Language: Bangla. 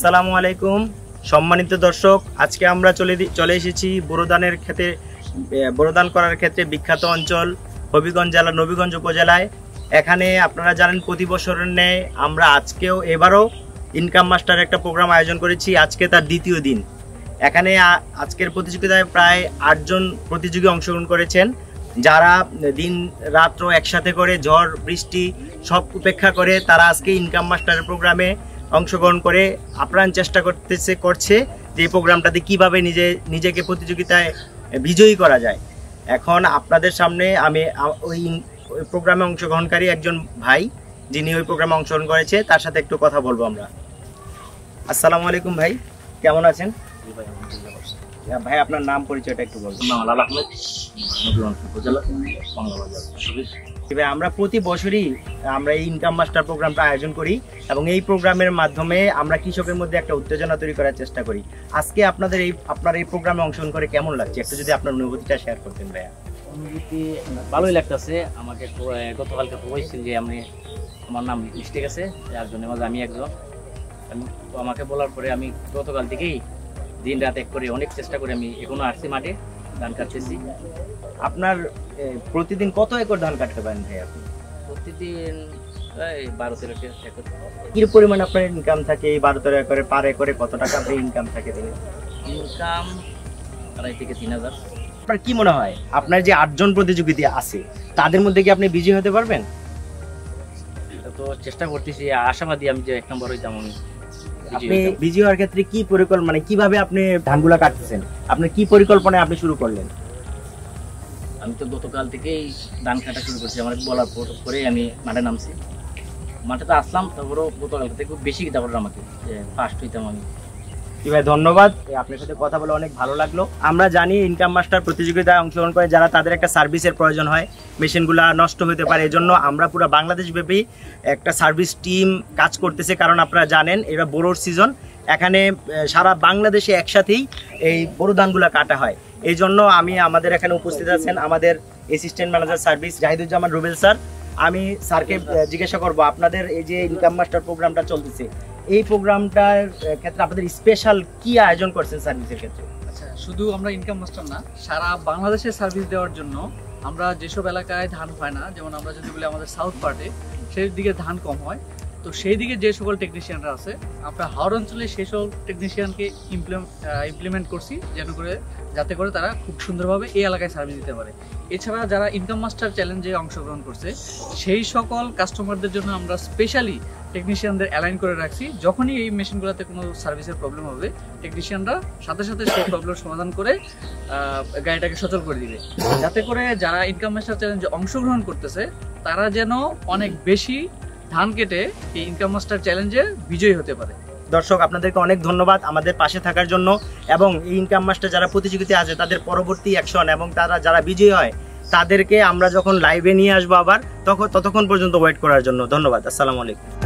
আসসালামু আলাইকুম সম্মানিত দর্শক, আজকে আমরা চলে এসেছি বোরোদান করার ক্ষেত্রে বিখ্যাত অঞ্চল হবিগঞ্জ জেলা নবীগঞ্জ উপজেলায়। এখানে আপনারা জানেন প্রতি বছরের ন্যায় আমরা এবারও ইনকাম মাস্টার একটা প্রোগ্রাম আয়োজন করেছি। আজকে তার দ্বিতীয় দিন। এখানে আজকের প্রতিযোগিতায় প্রায় 8 জন প্রতিযোগী অংশগ্রহণ করেছেন, যারা দিন রাত্র একসাথে করে ঝড় বৃষ্টি সব উপেক্ষা করে তারা আজকে ইনকাম মাস্টারের প্রোগ্রামে অংশগ্রহণ করে আপ্রাণ চেষ্টা করছে যে এই প্রোগ্রামটাতে কীভাবে নিজেকে প্রতিযোগিতায় বিজয়ী করা যায়। এখন আপনাদের সামনে আমি ওই প্রোগ্রামে অংশগ্রহণকারী একজন ভাই, যিনি ওই প্রোগ্রামে অংশগ্রহণ করেছে, তার সাথে একটু কথা বলবো আমরা। আসসালামু আলাইকুম ভাই, কেমন আছেন? ভাই আপনার নাম পরিচয়টা একটু বলবেন। লাল আহমেদ, নবীগঞ্জ উপজেলা, বাংলাবাজার। আমরা প্রতি বছরই আমরা এই ইনকাম মাস্টার প্রোগ্রামটা আয়োজন করি এবং এই প্রোগ্রামের মাধ্যমে আমরা কৃষকের মধ্যে একটা উত্তেজনা তৈরি করার চেষ্টা করি। আজকে আপনার এই প্রোগ্রামে অংশগ্রহণ করে কেমন লাগছে, একটু যদি আপনার অনুভূতিটা শেয়ার করতেন ভাইয়া। অনুভূতি ভালোই লাগতেছে। আমাকে গতকালকে বলছিল যে আমার নাম মিস্টেক আছে, একজনের মাঝে আমি একজন। তো আমাকে বলার পরে আমি গতকাল থেকেই দিন রাত এক করে অনেক চেষ্টা করে আমি এখনো আসছি মাঠে, ধান কাটতেছি। আপনার প্রতিদিন কত একর ধান কাটতে পারেন ভাই আপনি? প্রতিদিন প্রায় 12-13 একর। কি পরিমাণ আপনার ইনকাম থাকে এই 12-13 একরে? পার একরে কত টাকা আপনার ইনকাম থাকে? ইনকাম 2,500 থেকে 3,000। আপনার কি মনে হয় আপনার যে 8 জন প্রতিযোগী আছে তাদের মধ্যে কি আপনি বিজয়ী হতে পারবেন? এটা তো চেষ্টা করতেছি, আশাবাদী আমি যে 1 নম্বর হইতাম। আপনি বিজয়ী হওয়ার ক্ষেত্রে কি পরিকল্পনা, মানে কিভাবে আপনি ধানগুলা কাটতেছেন, আপনার কি পরিকল্পনায় আপনি শুরু করলেন? আমি তো গতকাল থেকেই ধান কাটা শুরু করছি। আমার বলার পরে আমি মাঠে নামছি। মাঠে তো আসলাম, তারপরও গতকাল থেকে খুব বেশি তারপর আমাকে ফার্স্ট হইতাম আমি। ভাই ধন্যবাদ, আপনার সাথে কথা বলে অনেক ভালো লাগলো। আমরা জানি ইনকাম মাস্টার প্রতিযোগিতায় অংশগ্রহণ করে যারা তাদের একটা সার্ভিসের প্রয়োজন হয়, মেশিনগুলো নষ্ট হতে পারে, এজন্য আমরা পুরো বাংলাদেশ ব্যাপী একটা সার্ভিস টিম কাজ করতেছে। কারণ আপনারা জানেন এবার বোরোর সিজন, এখানে সারা বাংলাদেশে একসাথেই এই বোরো ধানগুলো কাটা হয়। এই জন্য আমাদের এখানে উপস্থিত আছেন আমাদের assistant manager service Zahiduzzaman Rubel sir. আমি স্যারকে জিজ্ঞাসা করব, আপনাদের এই যে ইনকাম মাস্টার প্রোগ্রামটা চলতেছে, এই প্রোগ্রামটার ক্ষেত্রে আপনাদের স্পেশাল কি আয়োজন করছেন সার্ভিসের ক্ষেত্রে? আচ্ছা, শুধু আমরা ইনকাম মাস্টার না, সারা বাংলাদেশে সার্ভিস দেওয়ার জন্য আমরা যেসব এলাকায় ধান হয় না, যেমন আমরা যদি বলি আমাদের সাউথ পার্টে সেই দিকে ধান কম হয়, তো সেই দিকে যে সকল টেকনিশিয়ানরা আছে আমরা হাওড় অঞ্চলে সেই সকল টেকনিশিয়ানকে ইমপ্লিমেন্ট করছি যাতে করে তারা খুব সুন্দরভাবে এই এলাকায় সার্ভিস দিতে পারে। এছাড়া যারা ইনকাম মাস্টার চ্যালেঞ্জে অংশগ্রহণ করছে সেই সকল কাস্টমারদের জন্য আমরা স্পেশালি টেকনিশিয়ানদের অ্যালাইন করে রাখছি। যখনই এই মেশিনগুলোতে কোনো সার্ভিসের প্রবলেম হবে, টেকনিশিয়ানরা সাথে সাথে সেই প্রবলেম সমাধান করে গাড়িটাকে সচল করে দিবে, যাতে করে যারা ইনকাম মাস্টার চ্যালেঞ্জে অংশগ্রহণ করতেছে তারা যেন অনেক বেশি ধান কেটে এই ইনকাম মাস্টার চ্যালেঞ্জে বিজয়ী হতে পারে। দর্শক, আপনাদেরকে অনেক ধন্যবাদ আমাদের পাশে থাকার জন্য। এবং এই ইনকাম মাস্টার যারা প্রতিযোগিতায় আছে তাদের পরবর্তী অ্যাকশন এবং যারা বিজয়ী হয় তাদেরকে আমরা যখন লাইভে নিয়ে আসবো আবার, ততক্ষণ পর্যন্ত ওয়েট করার জন্য ধন্যবাদ। আসসালামু আলাইকুম।